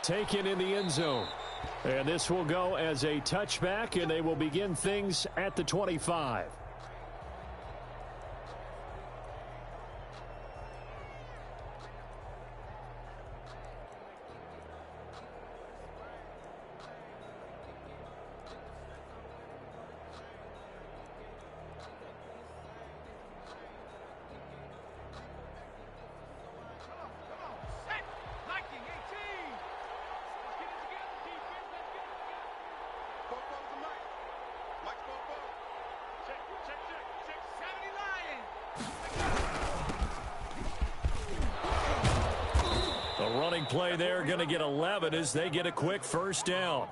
taken in the end zone. And this will go as a touchback, and they will begin things at the 25. Play there, going to get 11 as they get a quick first down.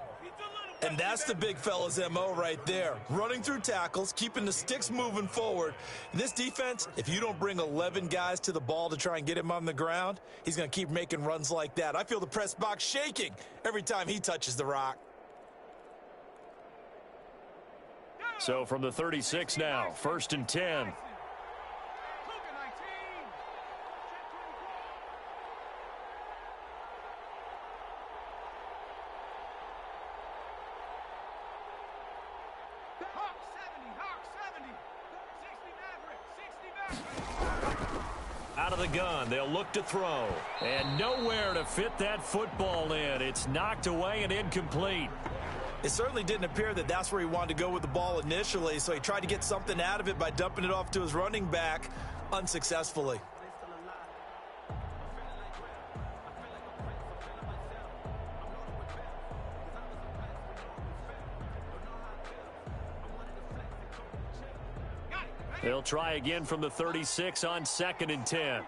And that's the big fella's MO right there. Running through tackles, keeping the sticks moving forward. This defense, if you don't bring 11 guys to the ball to try and get him on the ground, he's going to keep making runs like that. I feel the press box shaking every time he touches the rock. So from the 36 now, 1st and 10. Out of the gun, they'll look to throw. And nowhere to fit that football in. It's knocked away and incomplete. It certainly didn't appear that that's where he wanted to go with the ball initially, so he tried to get something out of it by dumping it off to his running back unsuccessfully. They'll try again from the 36 on 2nd and 10.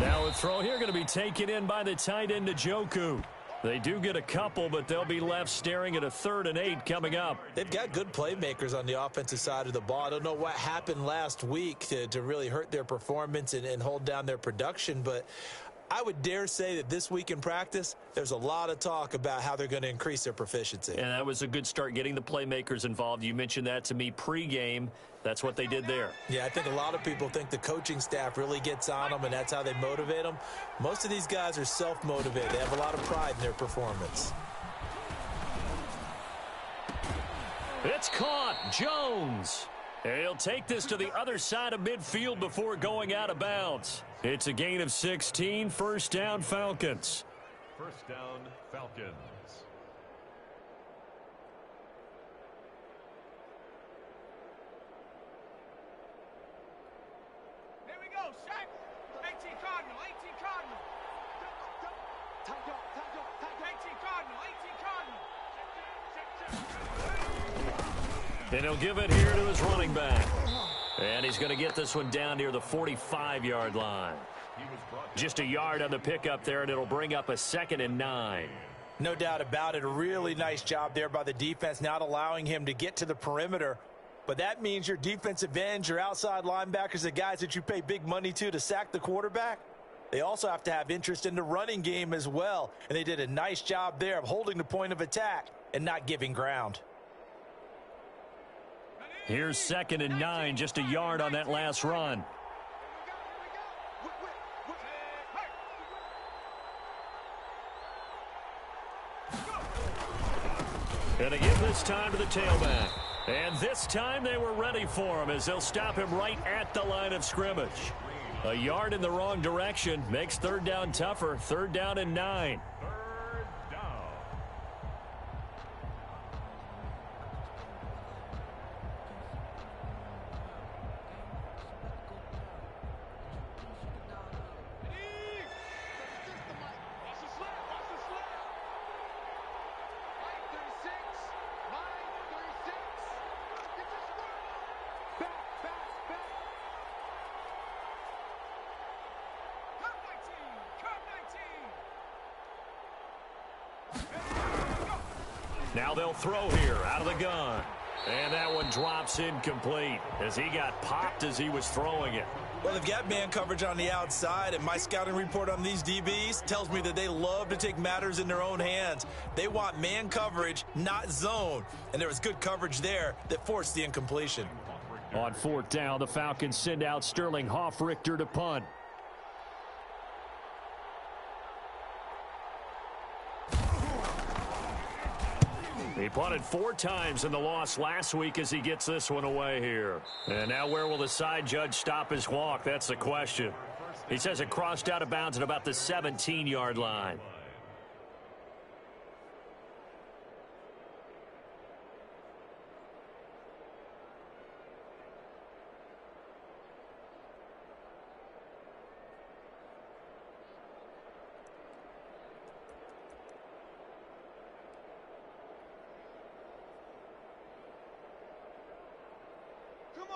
Now a throw here going to be taken in by the tight end Njoku. They do get a couple, but they'll be left staring at a 3rd and 8 coming up. They've got good playmakers on the offensive side of the ball. I don't know what happened last week to really hurt their performance and hold down their production, but I would dare say that this week in practice, there's a lot of talk about how they're going to increase their proficiency. And that was a good start, getting the playmakers involved. You mentioned that to me pregame. That's what they did there. Yeah, I think a lot of people think the coaching staff really gets on them, and that's how they motivate them. Most of these guys are self-motivated. They have a lot of pride in their performance. It's caught. Jones. He'll take this to the other side of midfield before going out of bounds. It's a gain of 16. First down, Falcons. First down, Falcons. Here we go, Shaq. 18 Cardinal, 18 Cardinal. 18 Cardinal, 18 Cardinal. And he'll give it here to his running back. And he's going to get this one down near the 45-yard line. Just a yard on the pickup there, and it'll bring up a 2nd and 9. No doubt about it. A really nice job there by the defense, not allowing him to get to the perimeter. But that means your defensive ends, your outside linebackers, the guys that you pay big money to sack the quarterback, they also have to have interest in the running game as well. And they did a nice job there of holding the point of attack and not giving ground. Here's 2nd and 9, just a yard on that last run. And they give this time to the tailback. And this time they were ready for him as they'll stop him right at the line of scrimmage. A yard in the wrong direction makes 3rd down tougher. 3rd down and 9. Now they'll throw here out of the gun. And that one drops incomplete as he got popped as he was throwing it. Well, they've got man coverage on the outside, and my scouting report on these DBs tells me that they love to take matters in their own hands. They want man coverage, not zone. And there was good coverage there that forced the incompletion. On fourth down, the Falcons send out Sterling Hoffrichter to punt. He punted 4 times in the loss last week as he gets this one away here. And now where will the side judge stop his walk? That's the question. He says it crossed out of bounds at about the 17-yard line.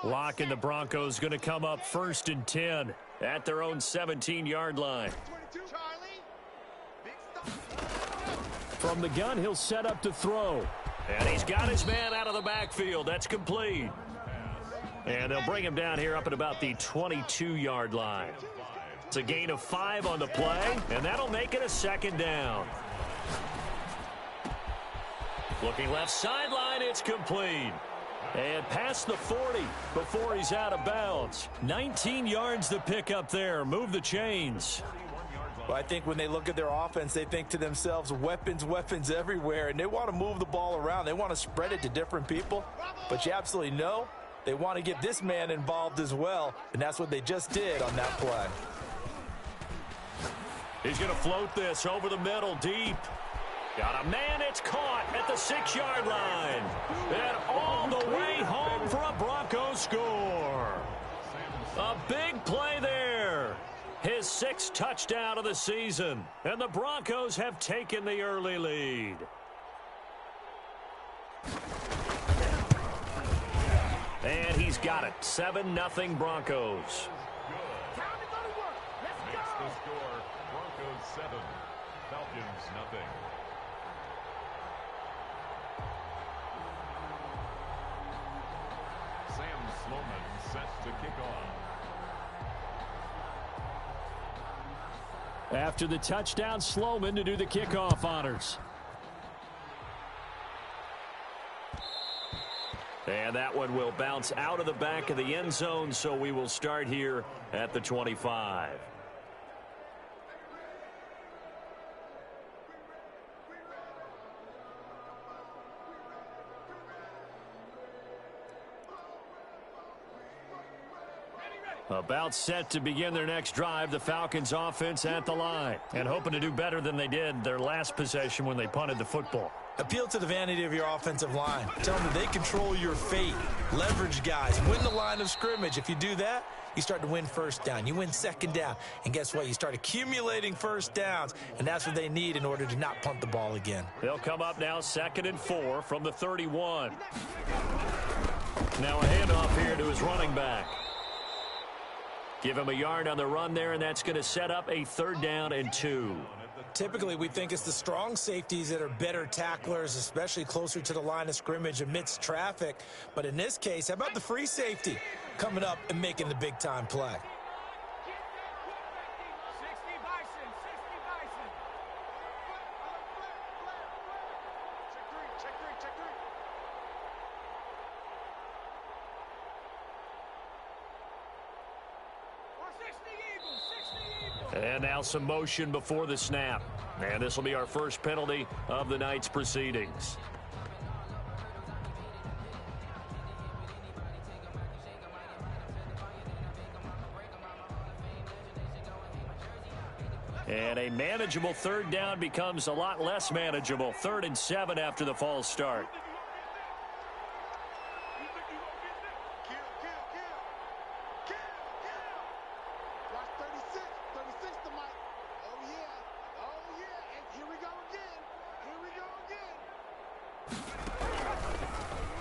Lock and the Broncos going to come up 1st and 10 at their own 17-yard line. From the gun, he'll set up to throw. And he's got his man out of the backfield. That's complete. And they'll bring him down here up at about the 22-yard line. It's a gain of 5 on the play, and that'll make it a 2nd down. Looking left sideline, it's complete. And past the 40 before he's out of bounds. 19 yards to pick up there. Move the chains. Well, I think when they look at their offense, they think to themselves, weapons, weapons everywhere. And they want to move the ball around. They want to spread it to different people. But you absolutely know they want to get this man involved as well. And that's what they just did on that play. He's going to float this over the middle deep. Got a man, it's caught at the 6-yard line. And all the way home for a Broncos score. A big play there. His 6th touchdown of the season. And the Broncos have taken the early lead. And he's got it. 7-0 Broncos. Makes the score Broncos 7, Falcons 0. Sam Sloman set to kick off. After the touchdown, Sloman to do the kickoff honors. And that one will bounce out of the back of the end zone, so we will start here at the 25. About set to begin their next drive, the Falcons offense at the line. And hoping to do better than they did their last possession when they punted the football. Appeal to the vanity of your offensive line. Tell them that they control your fate. Leverage guys. Win the line of scrimmage. If you do that, you start to win 1st down. You win 2nd down. And guess what? You start accumulating 1st downs. And that's what they need in order to not punt the ball again. They'll come up now 2nd and 4 from the 31. Now a handoff here to his running back. Give him a yard on the run there, and that's going to set up a 3rd down and 2. Typically, we think it's the strong safeties that are better tacklers, especially closer to the line of scrimmage amidst traffic. But in this case, how about the free safety coming up and making the big-time play? 60 Bison, 60 Bison. Check 3, check 3. And now some motion before the snap. And this will be our first penalty of the night's proceedings. And a manageable 3rd down becomes a lot less manageable. 3rd and 7 after the false start.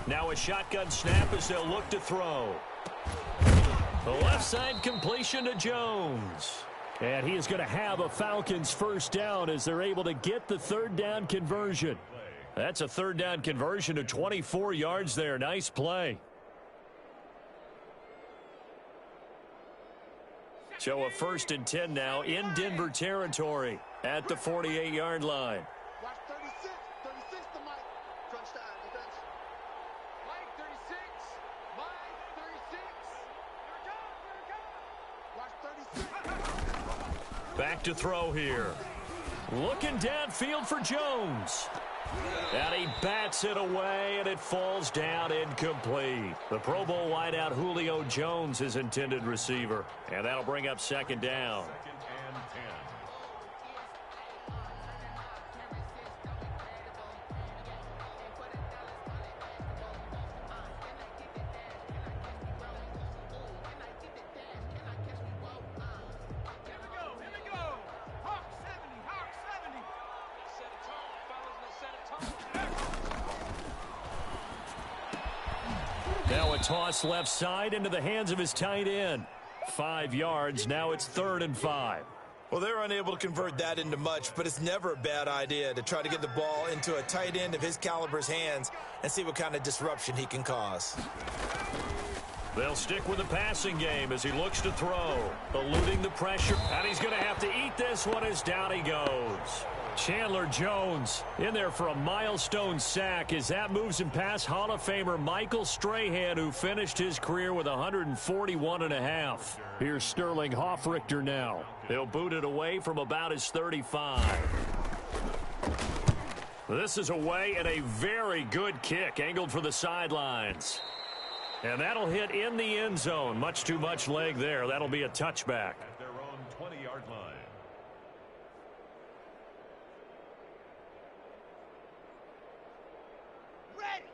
Now a shotgun snap as they'll look to throw. The left side completion to Jones. And he is going to have a Falcons 1st down as they're able to get the 3rd down conversion. That's a third down conversion of 24 yards there. Nice play. So a 1st and 10 now in Denver territory at the 48-yard line. Watch 36. 36 to Mike. Crunch time, defense. Mike 36. Mike 36. Watch 36. Back to throw here. Looking downfield for Jones. And he bats it away, and it falls down incomplete. The Pro Bowl wideout Julio Jones, his intended receiver. And that'll bring up 2nd down. 2nd and 10. Here we go. Here we go. Hawk 70. Hawk 70. Set a tone. Fellas, let's set a tone. Now a toss left side into the hands of his tight end. 5 yards. Now it's 3rd and 5. Well, they're unable to convert that into much, but it's never a bad idea to try to get the ball into a tight end of his caliber's hands and see what kind of disruption he can cause. They'll stick with the passing game as he looks to throw, eluding the pressure, and he's going to have to eat this one as down he goes. Chandler Jones in there for a milestone sack as that moves him past Hall of Famer Michael Strahan, who finished his career with 141.5. Here's Sterling Hoffrichter now. He'll boot it away from about his 35. This is away and a very good kick angled for the sidelines. And that'll hit in the end zone. Much too much leg there. That'll be a touchback. At their own 20-yard line.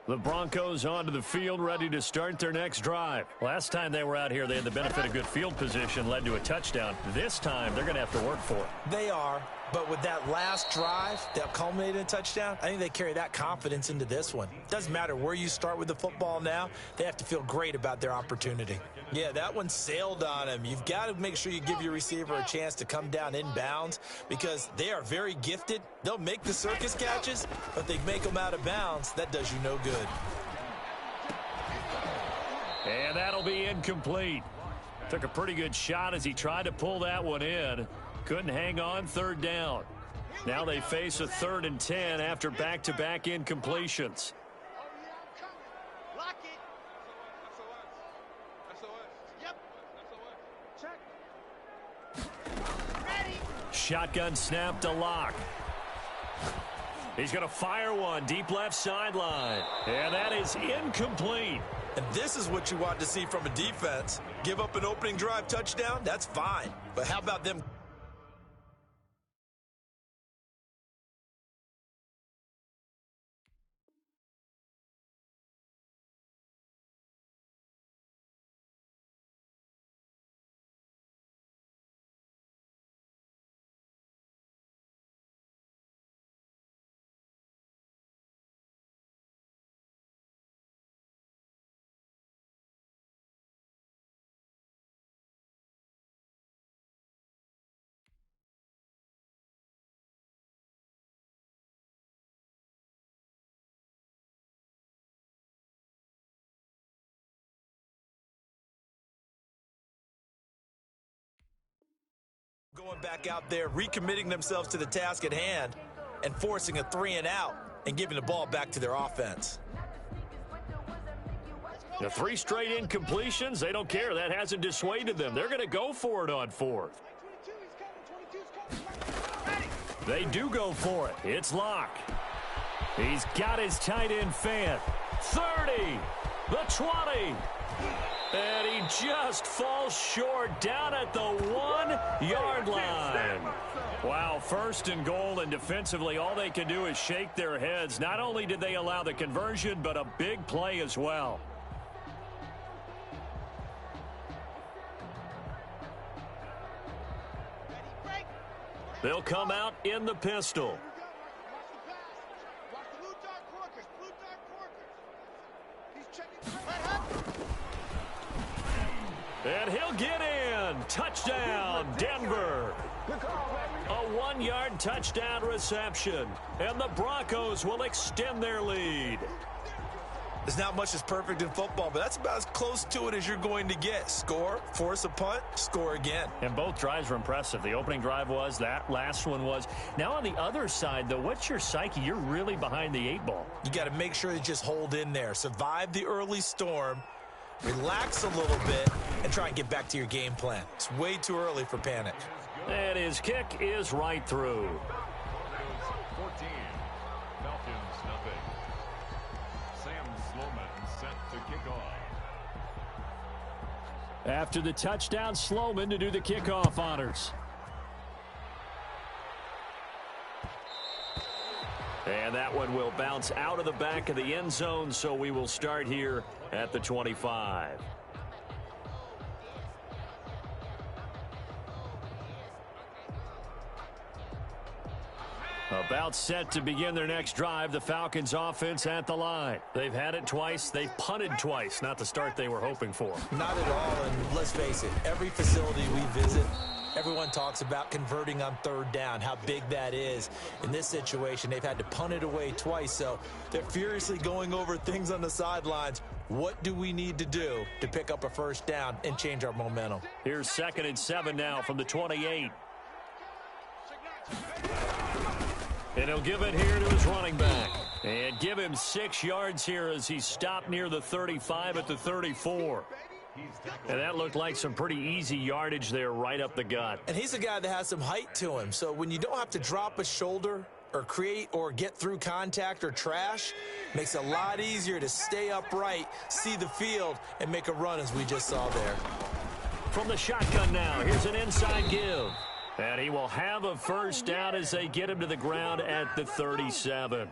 The Broncos onto the field, ready to start their next drive. Last time they were out here, they had the benefit of good field position, led to a touchdown. This time, they're going to have to work for it. They are, but with that last drive that culminated in a touchdown, I think they carry that confidence into this one. Doesn't matter where you start with the football now, they have to feel great about their opportunity. Yeah, that one sailed on him. You've got to make sure you give your receiver a chance to come down inbounds because they are very gifted. They'll make the circus catches, but they make them out of bounds. That does you no good. And that'll be incomplete. Took a pretty good shot as he tried to pull that one in. Couldn't hang on, 3rd down. Now they face a 3rd and 10 after back-to-back incompletions. Lock it. Yep. Check. Ready. Shotgun snap to Lock. He's going to fire one deep left sideline. And that is incomplete. And this is what you want to see from a defense. Give up an opening drive touchdown, that's fine. But how about them? Going back out there, recommitting themselves to the task at hand and forcing a 3-and-out and giving the ball back to their offense. The 3 straight incompletions, they don't care. That hasn't dissuaded them. They're going to go for it on 4th. They do go for it. It's Lock. He's got his tight end fan. 30, the 20. And he just falls short down at the 1-yard line. Wow, 1st and goal, and defensively all they can do is shake their heads. Not only did they allow the conversion, but a big play as well. They'll come out in the pistol. Watch the blue dart corkers. Blue dart corkers. He's checking right up. And he'll get in. Touchdown, Denver. Good call, baby. A 1-yard touchdown reception, and the Broncos will extend their lead. There's not much that's perfect in football, but that's about as close to it as you're going to get. Score, force a punt, score again. And both drives were impressive. The opening drive was, that last one was. Now on the other side, though, what's your psyche? You're really behind the 8 ball. You got to make sure you just hold in there. Survive the early storm, relax a little bit, and try and get back to your game plan. It's way too early for panic. And his kick is right through. 14. Falcons nothing. Sam Sloman set to kick off. After the touchdown, Sloman to do the kickoff honors. And that one will bounce out of the back of the end zone, so we will start here at the 25. About set to begin their next drive, the Falcons offense at the line. They've had it twice. They've punted twice. Not the start they were hoping for. Not at all, and let's face it, every facility we visit, everyone talks about converting on third down, how big that is. In this situation, they've had to punt it away twice, so they're furiously going over things on the sidelines. What do we need to do to pick up a first down and change our momentum? Here's 2nd and 7 now from the 28. And he'll give it here to his running back. And give him 6 yards here as he stopped near the 35 at the 34. And that looked like some pretty easy yardage there right up the gut. And he's a guy that has some height to him, so when you don't have to drop a shoulder or create or get through contact or trash, makes it a lot easier to stay upright, see the field, and make a run as we just saw there. From the shotgun now, here's an inside give. And he will have a first down as they get him to the ground at the 37.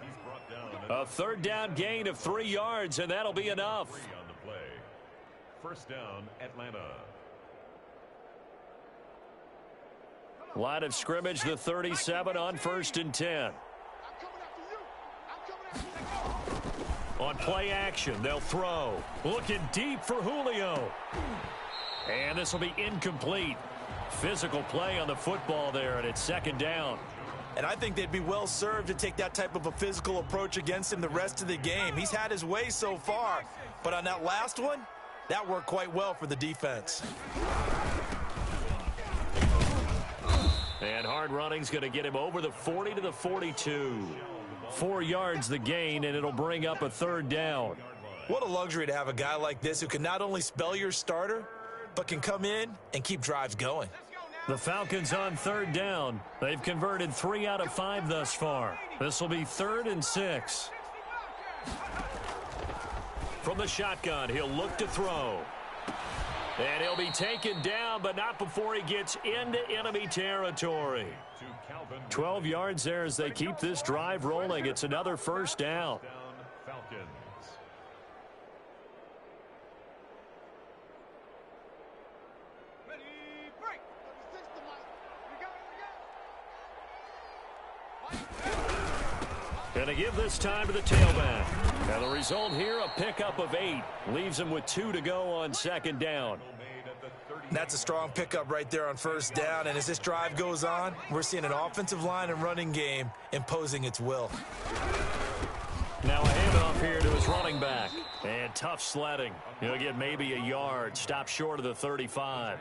A third down gain of 3 yards, and that'll be enough. On the play. First down, Atlanta. Line of scrimmage, the 37 on 1st and 10. On play action, they'll throw. Looking deep for Julio. And this will be incomplete. Physical play on the football there, and it's 2nd down. And I think they'd be well served to take that type of a physical approach against him the rest of the game. He's had his way so far, but on that last one, that worked quite well for the defense. And hard running's going to get him over the 40 to the 42. 4 yards the gain, and it'll bring up a 3rd down. What a luxury to have a guy like this who can not only spell your starter, but can come in and keep drives going. The Falcons on 3rd down. They've converted 3 out of 5 thus far. This will be 3rd and 6. From the shotgun, he'll look to throw. And he'll be taken down, but not before he gets into enemy territory. 12 yards there as they keep this drive rolling. It's another first down. Falcons. Going to give this time to the tailback. And the result here, a pickup of 8. Leaves him with 2 to go on 2nd down. That's a strong pickup right there on 1st down. And as this drive goes on, we're seeing an offensive line and running game imposing its will. Now a handoff here to his running back. And tough sledding. He'll get maybe a yard. Stop short of the 35.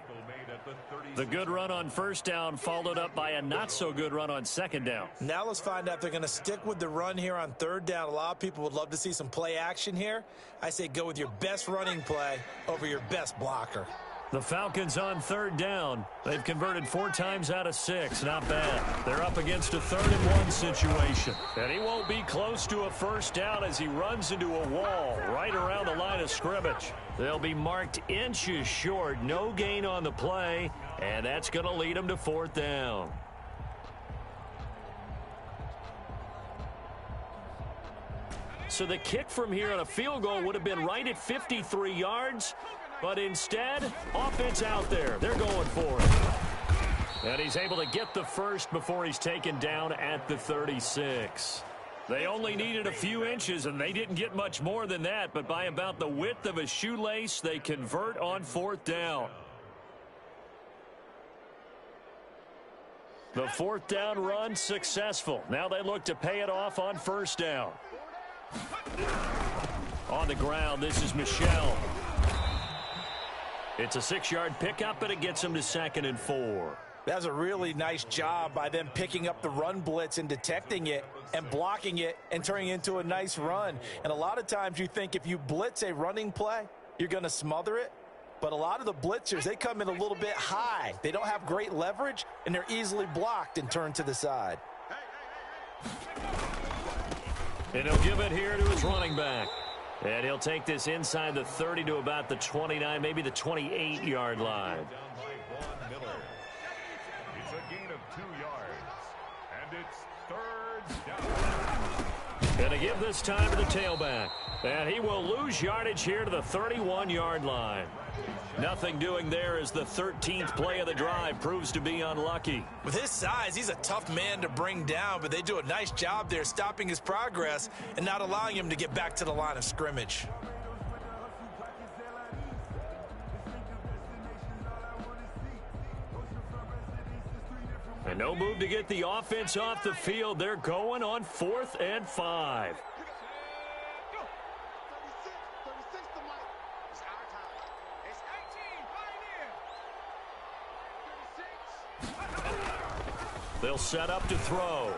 The good run on 1st down followed up by a not-so-good run on 2nd down. Now let's find out if they're going to stick with the run here on 3rd down. A lot of people would love to see some play action here. I say go with your best running play over your best blocker. The Falcons on 3rd down. They've converted 4 times out of 6. Not bad. They're up against a 3rd and 1 situation. And he won't be close to a first down as he runs into a wall right around the line of scrimmage. They'll be marked inches short. No gain on the play. And that's going to lead them to 4th down. So the kick from here on a field goal would have been right at 53 yards. But instead, offense out there. They're going for it. And he's able to get the first before he's taken down at the 36. They only needed a few inches, and they didn't get much more than that. But by about the width of a shoelace, they convert on 4th down. The fourth down run successful. Now they look to pay it off on first down. On the ground, this is Michel. It's a 6-yard pickup, and it gets him to 2nd and 4. That was a really nice job by them picking up the run blitz and detecting it and blocking it and turning it into a nice run. And a lot of times you think if you blitz a running play, you're going to smother it. But a lot of the blitzers, they come in a little bit high. They don't have great leverage, and they're easily blocked and turned to the side. And he'll give it here to his running back. And he'll take this inside the 30 to about the 29, maybe the 28-yard line. Down by Von Miller. It's a gain of 2 yards. And it's 3rd down. Going to give this time to the tailback. And he will lose yardage here to the 31-yard line. Nothing doing there as the 13th play of the drive proves to be unlucky. With his size, he's a tough man to bring down, but they do a nice job there stopping his progress and not allowing him to get back to the line of scrimmage. And no move to get the offense off the field. They're going on 4th and 5. They'll set up to throw.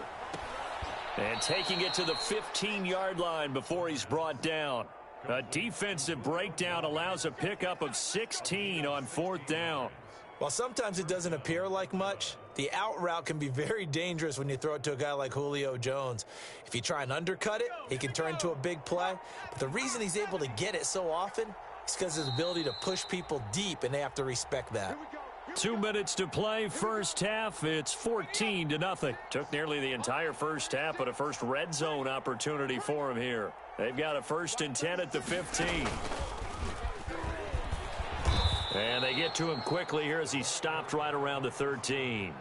And taking it to the 15-yard line before he's brought down. A defensive breakdown allows a pickup of 16 on 4th down. While sometimes it doesn't appear like much, the out route can be very dangerous when you throw it to a guy like Julio Jones. If you try and undercut it, he can turn into a big play. But the reason he's able to get it so often is because of his ability to push people deep, and they have to respect that. 2 minutes to play, first half. It's 14-0. Took nearly the entire first half, but a first red zone opportunity for him here. They've got a 1st and 10 at the 15. And they get to him quickly here as he stopped right around the 13.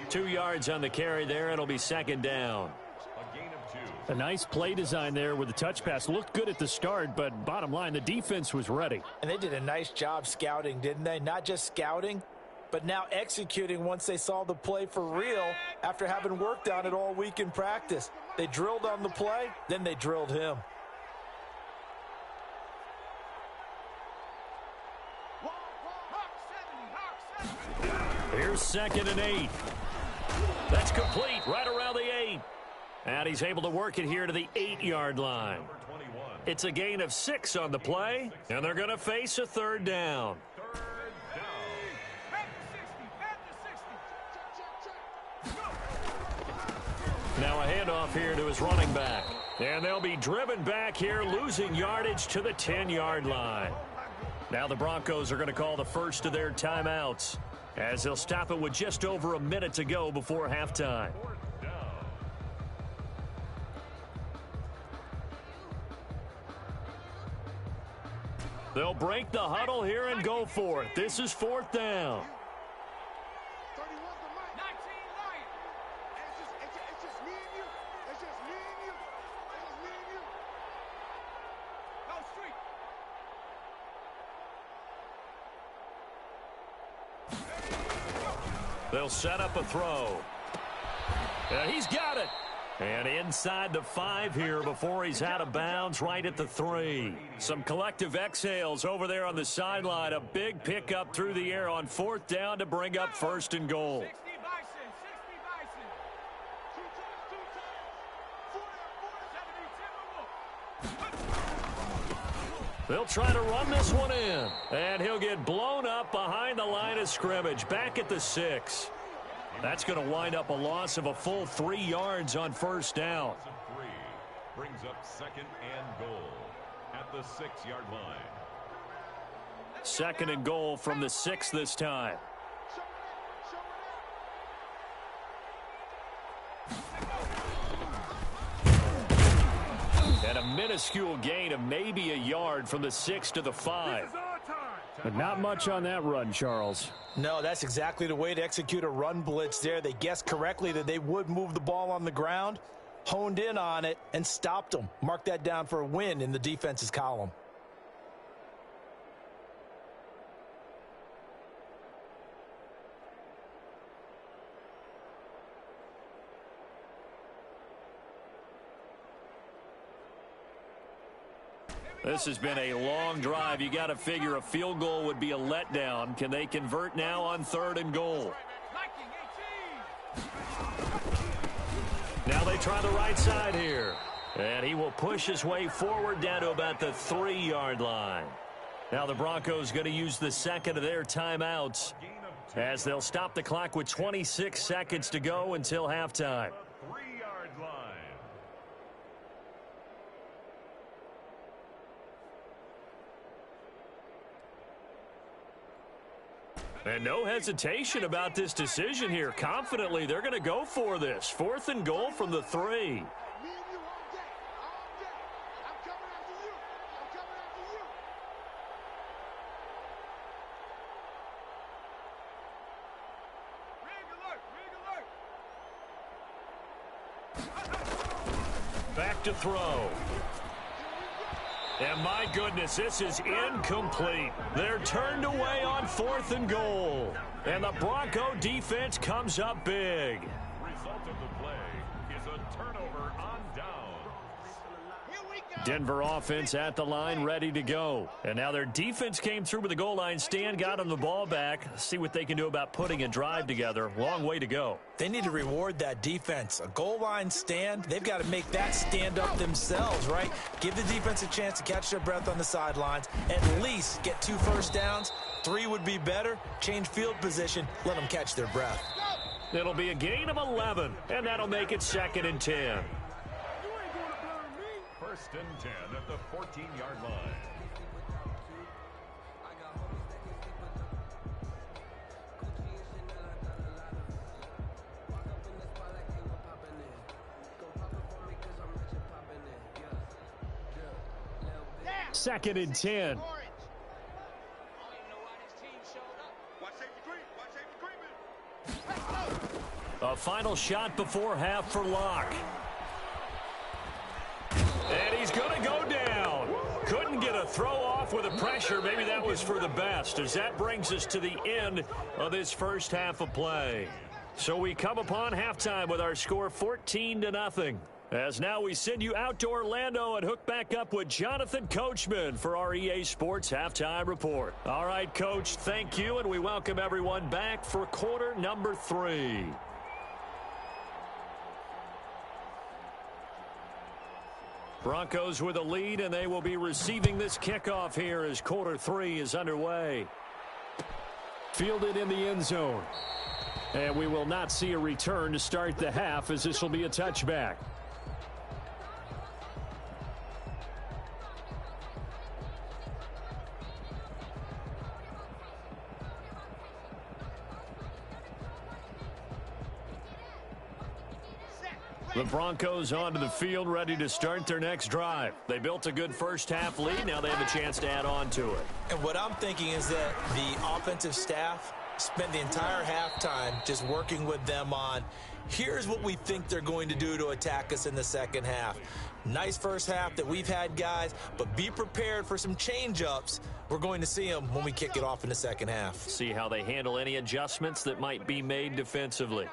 2 yards on the carry there, and it'll be 2nd down. A gain of 2. A nice play design there with the touch pass. Looked good at the start, but bottom line, the defense was ready. And they did a nice job scouting, didn't they? Not just scouting, but now executing once they saw the play for real after having worked on it all week in practice. They drilled on the play, then they drilled him. Here's 2nd and 8. That's complete right around the 8. And he's able to work it here to the 8-yard line. It's a gain of 6 on the play, and they're going to face a 3rd down. Now a handoff here to his running back. And they'll be driven back here, losing yardage to the 10-yard line. Now the Broncos are going to call the first of their timeouts, as they'll stop it with just over a minute to go before halftime. They'll break the huddle here and go for it. This is 4th down. 31's the mic. 19 Lion. It's just me and you. It's just me and you. It's just me and you. Go street. They'll set up a throw. And he's got it. And inside the 5 here before he's out of bounds, right at the 3. Some collective exhales over there on the sideline. A big pickup through the air on 4th down to bring up 1st and goal. 60 Bison, 60 Bison. 2 times. 40 70 Timberwolves. They'll try to run this one in. And he'll get blown up behind the line of scrimmage, back at the 6. That's going to wind up a loss of a full 3 yards on 1st down. 3 brings up 2nd and goal at the 6-yard line. 2nd and goal from the 6 this time. And a minuscule gain of maybe a yard from the 6 to the 5. But not much on that run, Charles. No, that's exactly the way to execute a run blitz there. They guessed correctly that they would move the ball on the ground, honed in on it, and stopped them. Mark that down for a win in the defense's column. This has been a long drive. You got to figure a field goal would be a letdown. Can they convert now on 3rd and goal? Now they try the right side here. And he will push his way forward down to about the 3-yard line. Now the Broncos going to use the second of their timeouts as they'll stop the clock with 26 seconds to go until halftime. 3-yard line. And no hesitation about this decision here. Confidently, they're going to go for this. 4th and goal from the 3. Me and you all day. All day. I'm coming after you. I'm coming after you. Rig alert. Back to throw. And my goodness, this is incomplete. They're turned away on 4th and goal. And the Bronco defense comes up big. Result of the play is a turnover on down. Here we go. Denver offense at the line, ready to go. And now their defense came through with the goal line stand, got them the ball back. See what they can do about putting a drive together. Long way to go. They need to reward that defense. A goal line stand, they've got to make that stand up themselves, right? Give the defense a chance to catch their breath on the sidelines. At least get 2 first downs. 3 would be better. Change field position. Let them catch their breath. It'll be a gain of 11, and that'll make it 2nd and 10. 1st and 10 at the 14-yard line. Second and 10. Watch safety green. Watch safety green. A final shot before half for Locke. And he's going to go down. Couldn't get a throw off with the pressure. Maybe that was for the best, as that brings us to the end of this first half of play. So we come upon halftime with our score 14-0. As now we send you out to Orlando and hook back up with Jonathan Coachman for our EA Sports Halftime Report. All right, Coach, thank you, and we welcome everyone back for quarter number 3. Broncos with a lead, and they will be receiving this kickoff here as quarter 3 is underway. Fielded in the end zone. And we will not see a return to start the half, as this will be a touchback. The Broncos onto the field, ready to start their next drive. They built a good first half lead. Now they have a chance to add on to it. And what I'm thinking is that the offensive staff spent the entire halftime just working with them on, here's what we think they're going to do to attack us in the second half. Nice first half that we've had, guys, but be prepared for some change-ups. We're going to see them when we kick it off in the second half. See how they handle any adjustments that might be made defensively.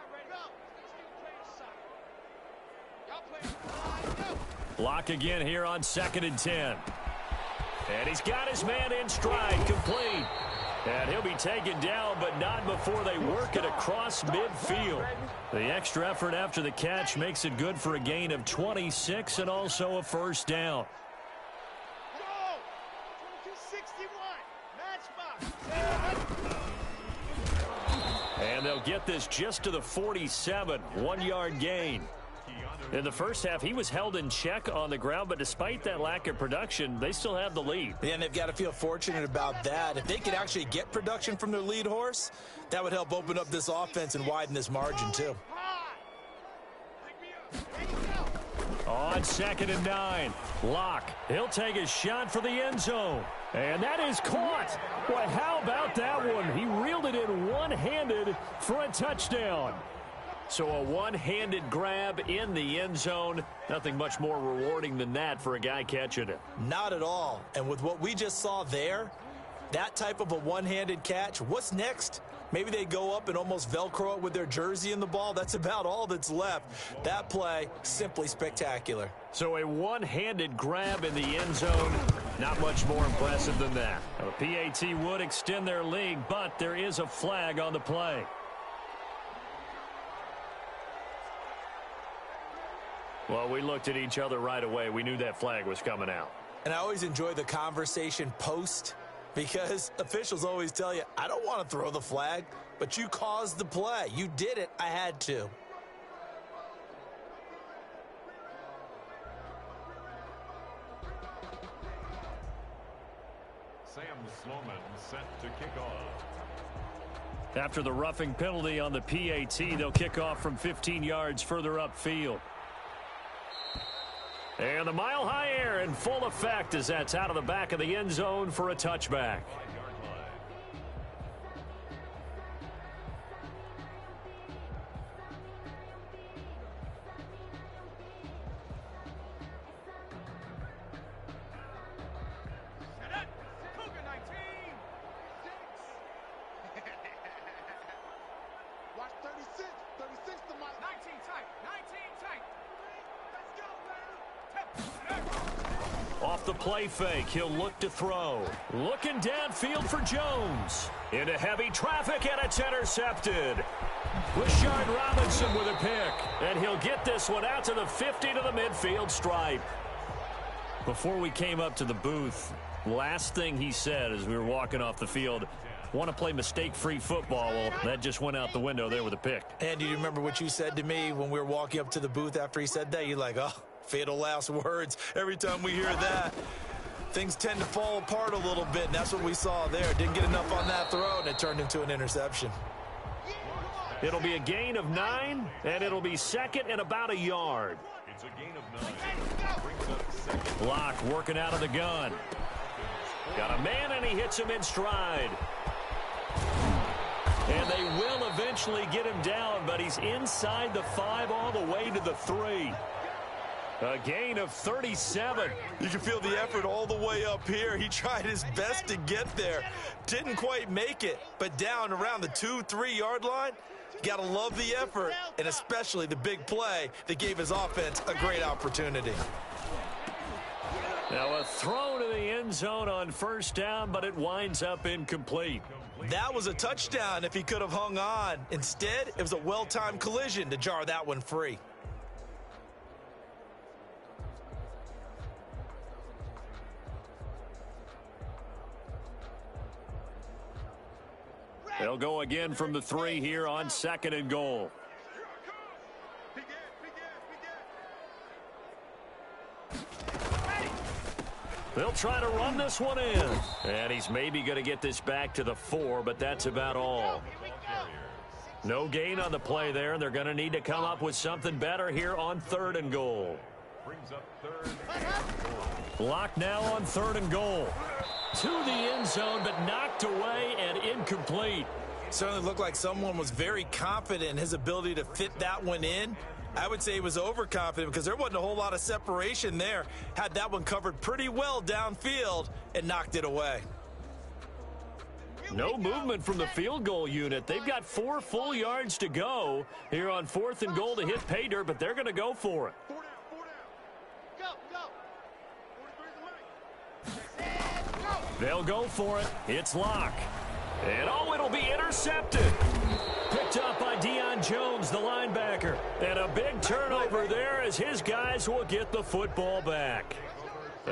Lock again here on 2nd and 10. And he's got his man in stride, complete. And he'll be taken down, but not before they work it across midfield. The extra effort after the catch makes it good for a gain of 26 and also a first down. Go! 2261. Match box. And they'll get this just to the 47, 1-yard gain. In the first half, he was held in check on the ground, but despite that lack of production, they still have the lead. And they've got to feel fortunate about that. If they could actually get production from their lead horse, that would help open up this offense and widen this margin too. On 2nd and 9, Locke. He'll take a shot for the end zone. And that is caught. Boy, how about that one? He reeled it in one-handed for a touchdown. So a one-handed grab in the end zone. Nothing much more rewarding than that for a guy catching it. Not at all. And with what we just saw there, That type of a one-handed catch, what's next? Maybe they go up and almost Velcro it with their jersey in the ball. That's about all that's left. That play, simply spectacular. So a one-handed grab in the end zone, not much more impressive than that. A PAT would extend their lead, but there is a flag on the play. Well, we looked at each other right away. We knew that flag was coming out. And I always enjoy the conversation post, because officials always tell you, I don't want to throw the flag, but you caused the play. You did it. I had to. Sam Sloman set to kick off. After the roughing penalty on the PAT, they'll kick off from 15 yards further upfield. And the mile-high air in full effect as that's out of the back of the end zone for a touchback. Watch 36. 36 to Mike. 19 tight. 19 tight. Let's go, baby. Off the play fake, he'll look to throw. Looking downfield for Jones. Into heavy traffic, and it's intercepted. Rashard Robinson with a pick. And he'll get this one out to the 50 to the midfield stripe. Before we came up to the booth, last thing he said as we were walking off the field, want to play mistake-free football. Well, that just went out the window there with a pick. And do you remember what you said to me when we were walking up to the booth after he said that? You're like, oh, fatal last words. Every time we hear that, things tend to fall apart a little bit, and that's what we saw there. Didn't get enough on that throw, and it turned into an interception. It'll be a gain of 9, and it'll be second and about a yard. It's a gain of 9. Brings up second. Block working out of the gun. Got a man, and he hits him in stride. And they will eventually get him down, but he's inside the 5 all the way to the 3. A gain of 37. You can feel the effort all the way up here. He tried his best to get there. Didn't quite make it, but down around the 2-3 yard line, you got to love the effort, and especially the big play that gave his offense a great opportunity. Now a throw to the end zone on first down, but it winds up incomplete. That was a touchdown if he could have hung on. Instead, it was a well-timed collision to jar that one free. They'll go again from the 3 here on 2nd and goal. They'll try to run this one in. And he's maybe going to get this back to the 4, but that's about all. No gain on the play there, and they're going to need to come up with something better here on 3rd and goal. Brings up 3rd and goal. Block now on 3rd and goal. To the end zone, but knocked away and incomplete. Certainly looked like someone was very confident in his ability to fit that one in. I would say he was overconfident because there wasn't a whole lot of separation there. Had that one covered pretty well downfield and knocked it away. No movement from the field goal unit. They've got 4 full yards to go here on 4th and goal to hit pay dirt, but they're going to go for it. They'll go for it. It's Locke. And oh, it'll be intercepted. Picked up by Deion Jones, the linebacker. And a big turnover there as his guys will get the football back.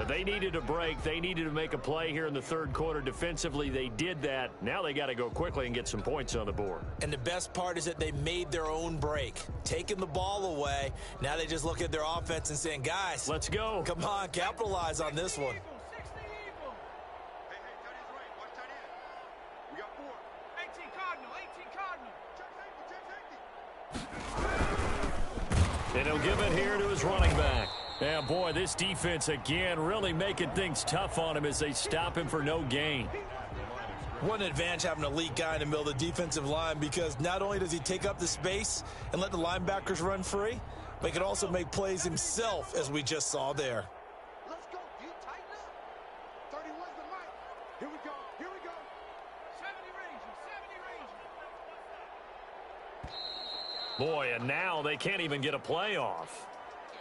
They needed a break. They needed to make a play here in the 3rd quarter. Defensively, they did that. Now they got to go quickly and get some points on the board. And the best part is that they made their own break, taking the ball away. Now they just look at their offense and saying, guys, let's go. Come on, capitalize on this one. And he'll give it here to his running back. Yeah, boy, this defense again really making things tough on him as they stop him for no gain. What an advantage having an elite guy in the middle of the defensive line, because not only does he take up the space and let the linebackers run free, but he can also make plays himself, as we just saw there. Let's go. You tighten up. 31's the mic. Here we go. Here we go. Boy, and now they can't even get a play off.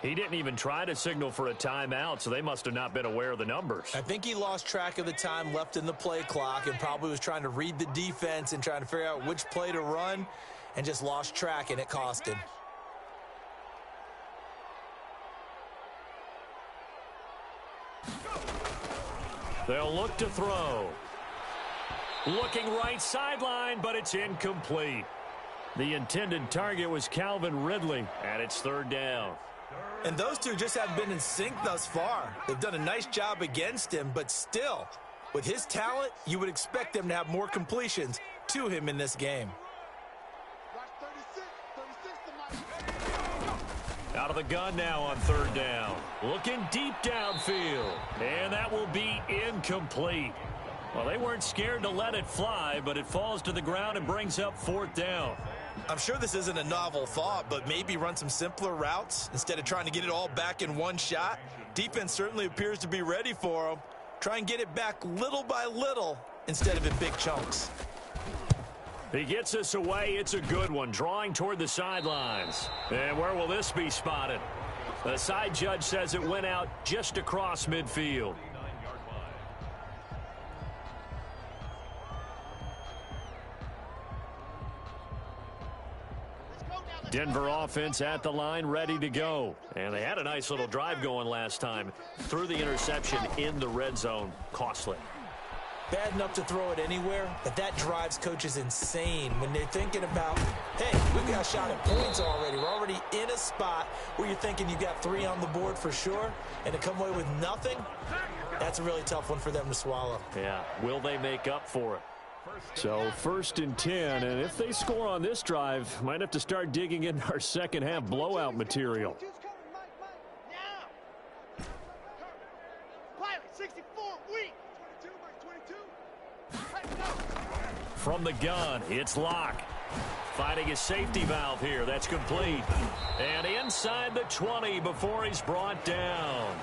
He didn't even try to signal for a timeout, so they must have not been aware of the numbers. I think he lost track of the time left in the play clock and probably was trying to read the defense and trying to figure out which play to run and just lost track, and it cost him. They'll look to throw. Looking right sideline, but it's incomplete. The intended target was Calvin Ridley, and it's third down. And those two just haven't been in sync thus far. They've done a nice job against him, but still, with his talent, you would expect them to have more completions to him in this game. Out of the gun now on third down. Looking deep downfield, and that will be incomplete. Well, they weren't scared to let it fly, but it falls to the ground and brings up fourth down. I'm sure this isn't a novel thought, but maybe run some simpler routes instead of trying to get it all back in one shot. Defense certainly appears to be ready for them. Try and get it back little by little instead of in big chunks. He gets us away. It's a good one, drawing toward the sidelines. And where will this be spotted? The side judge says it went out just across midfield. Denver offense at the line, ready to go. And they had a nice little drive going last time. Threw the interception in the red zone. Costly. Bad enough to throw it anywhere, but that drives coaches insane when they're thinking about, hey, we've got a shot at points already. We're already in a spot where you're thinking you got 3 on the board for sure, and to come away with nothing, that's a really tough one for them to swallow. Yeah, will they make up for it? So 1st and 10, and if they score on this drive, might have to start digging into our second half blowout material. From the gun, it's Locke. Finding his safety valve here. That's complete. And inside the 20 before he's brought down.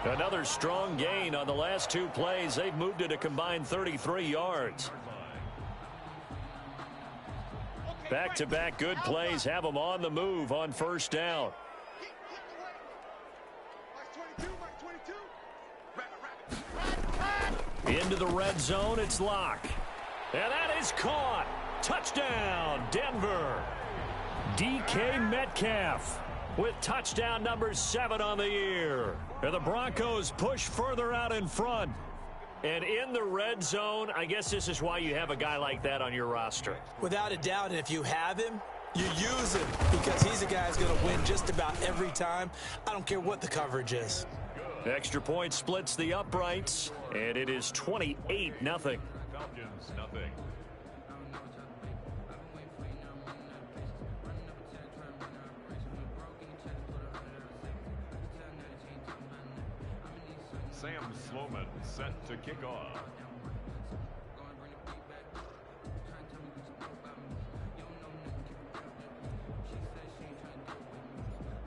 Another strong gain on the last 2 plays. They've moved it a combined 33 yards. Back-to-back good plays have them on the move on first down. Into the red zone, it's Locke. And that is caught. Touchdown, Denver. DK Metcalf with touchdown number 7 on the year. And the Broncos push further out in front. And in the red zone, I guess this is why you have a guy like that on your roster. Without a doubt, and if you have him, you use him because he's a guy who's going to win just about every time. I don't care what the coverage is. Extra point splits the uprights, and it is 28-0. Falcons, nothing. Sam Sloman set to kick off.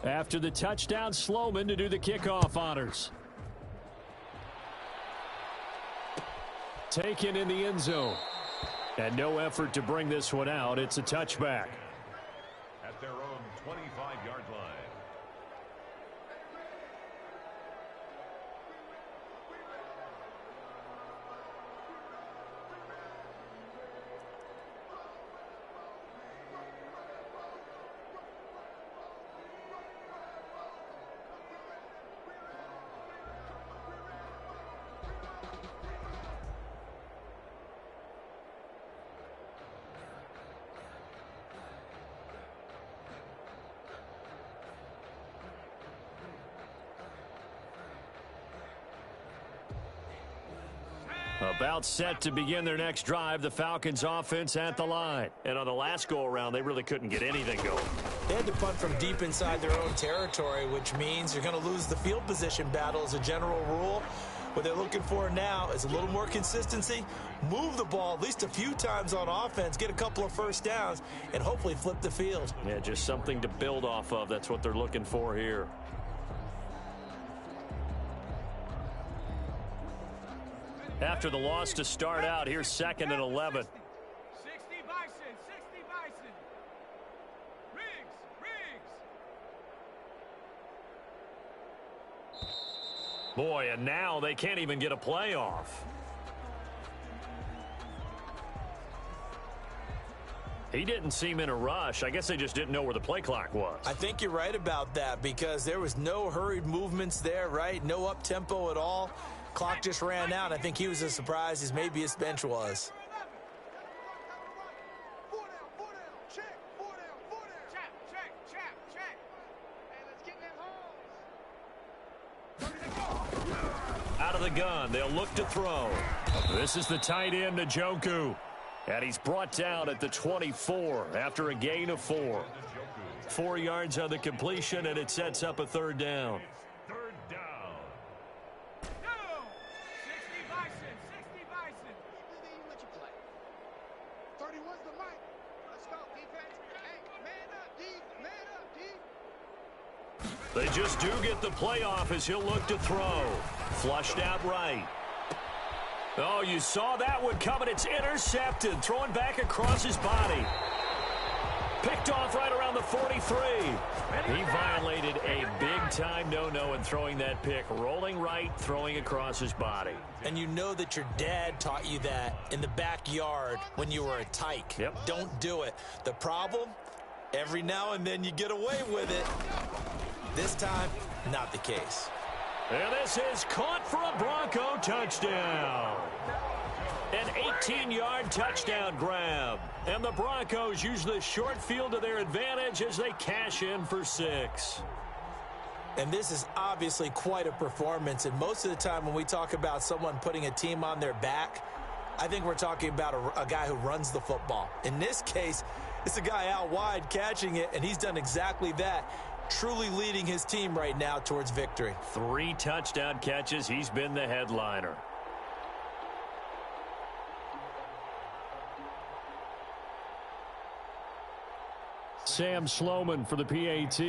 After the touchdown, Sloman to do the kickoff honors. Taken in the end zone. And no effort to bring this one out. It's a touchback. At their own 25-yard line. About set to begin their next drive, the Falcons offense at the line. And on the last go-around, they really couldn't get anything going. They had to punt from deep inside their own territory, which means you're going to lose the field position battle as a general rule. What they're looking for now is a little more consistency, move the ball at least a few times on offense, get a couple of first downs, and hopefully flip the field. Yeah, just something to build off of. That's what they're looking for here. After the loss to start out, here's 2nd and 11. 60 Bison, 60 Bison. Real. Boy, and now they can't even get a playoff. He didn't seem in a rush. I guess they just didn't know where the play clock was. I think you're right about that because there was no hurried movements there, right? No up-tempo at all. Clock just ran out. I think he was as surprised as maybe his bench was. Out of the gun, they'll look to throw. This is the tight end, Njoku. And he's brought down at the 24 after a gain of 4. 4 yards on the completion, and it sets up a third down. Third down. 60 Bison, 60 Bison. Let you play. 31's the mic. Let's go, defense. Hey, man up, D. Man up, D. They just do get the playoff as he'll look to throw. Flushed out right. Oh, you saw that one coming. It's intercepted. Throwing back across his body. Picked off right around the 43. He violated a big-time no-no in throwing that pick. Rolling right, throwing across his body. And you know that your dad taught you that in the backyard when you were a tyke. Yep. Don't do it. The problem, every now and then you get away with it. This time, not the case. And this is caught for a Bronco touchdown. An 18-yard touchdown grab. And the Broncos use the short field to their advantage as they cash in for 6. And this is obviously quite a performance. And most of the time when we talk about someone putting a team on their back, I think we're talking about a guy who runs the football. In this case, it's a guy out wide catching it, and he's done exactly that. Truly leading his team right now towards victory. 3 touchdown catches. He's been the headliner. Sam Sloman for the PAT.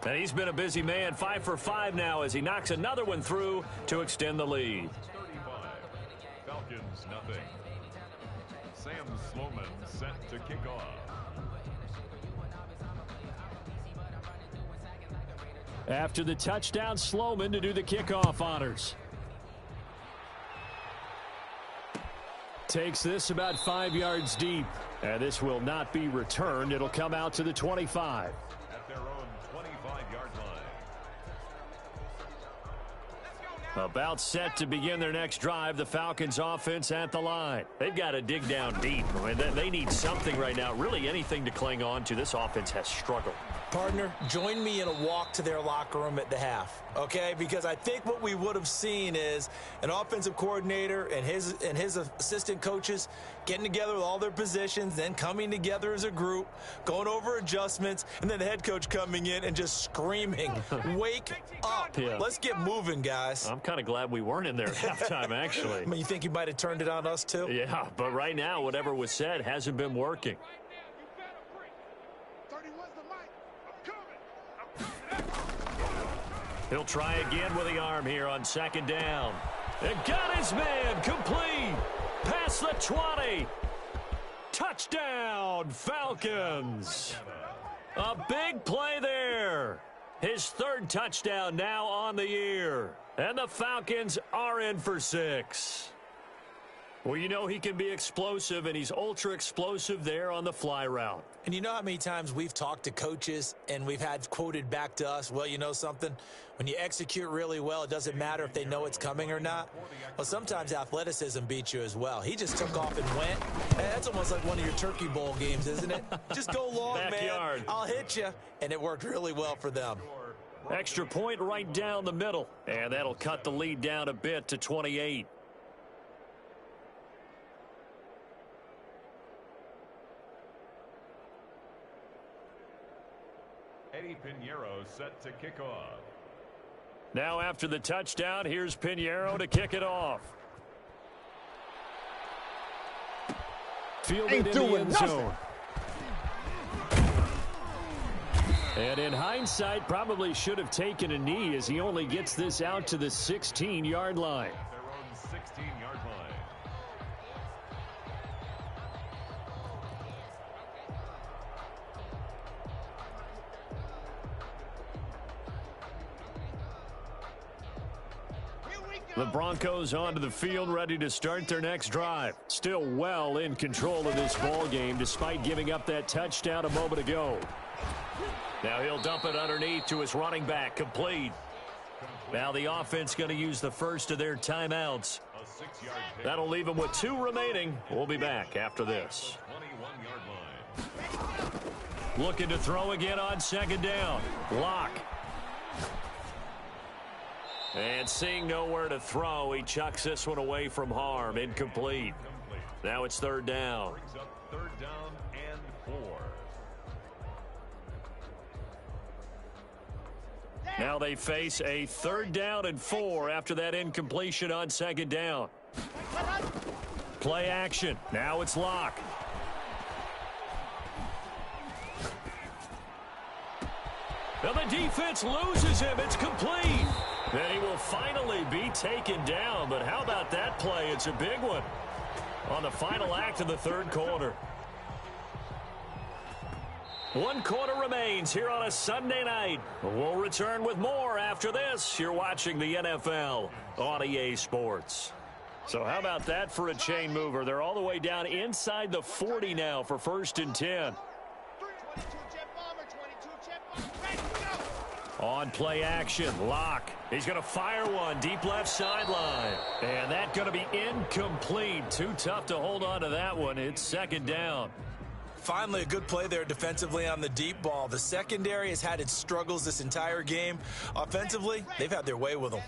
And he's been a busy man. 5 for 5 now as he knocks another one through to extend the lead. 35. Falcons, nothing. Sam Sloman set to kick off. After the touchdown, Sloman to do the kickoff honors. Takes this about 5 yards deep. And this will not be returned. It'll come out to the 25. At their own 25-yard line. About set to begin their next drive. The Falcons offense at the line. They've got to dig down deep. I mean, they need something right now. Really anything to cling on to. This offense has struggled. Partner, join me in a walk to their locker room at the half, okay? Because I think what we would have seen is an offensive coordinator and his assistant coaches getting together with all their positions, then coming together as a group, going over adjustments, and then the head coach coming in and just screaming, wake up. Yeah. Let's get moving, guys. I'm kind of glad we weren't in there at halftime, actually. I mean, you think he might have turned it on us, too? Yeah, but right now, whatever was said hasn't been working. He'll try again with the arm here on second down. And got his man complete. Past the 20. Touchdown, Falcons. A big play there. His third touchdown now on the year. And the Falcons are in for 6. Well, you know he can be explosive, and he's ultra-explosive there on the fly route. And you know how many times we've talked to coaches and we've had quoted back to us, well, you know something? When you execute really well, it doesn't matter if they know it's coming or not. Well, sometimes athleticism beats you as well. He just took off and went. Hey, that's almost like one of your Turkey Bowl games, isn't it? Just go long, Backyard. man. I'll hit you. And it worked really well for them. Extra point right down the middle. And that'll cut the lead down a bit to 28. Eddie Pinheiro set to kick off. Now after the touchdown, here's Pinheiro to kick it off. Fielded in the end zone. And in hindsight, probably should have taken a knee as he only gets this out to the 16-yard line. Their own 16-yard line. The Broncos onto the field, ready to start their next drive. Still well in control of this ball game, despite giving up that touchdown a moment ago. Now he'll dump it underneath to his running back, complete. Now the offense going to use the first of their timeouts. That'll leave them with 2 remaining. We'll be back after this. Looking to throw again on second down. Lock. And seeing nowhere to throw, he chucks this one away from harm. Incomplete. Now it's third down. Third down and 4. Now they face a third down and 4 after that incompletion on second down. Play action. Now it's Lock. Now the defense loses him. It's complete. And he will finally be taken down. But how about that play? It's a big one on the final act of the third quarter. 1 quarter remains here on a Sunday night. We'll return with more after this. You're watching the NFL on EA Sports. So how about that for a chain mover? They're all the way down inside the 40 now for 1st and 10. On play action, Lock. He's going to fire one deep left sideline. And that's going to be incomplete. Too tough to hold on to that one. It's second down. Finally, a good play there defensively on the deep ball. The secondary has had its struggles this entire game. Offensively, they've had their way with them.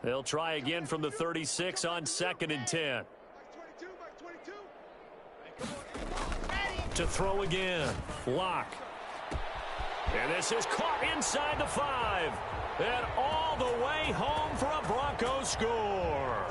They'll try again from the 36 on 2nd and 10. To throw again. Lock. And this is caught inside the 5. And all the way home for a Broncos score.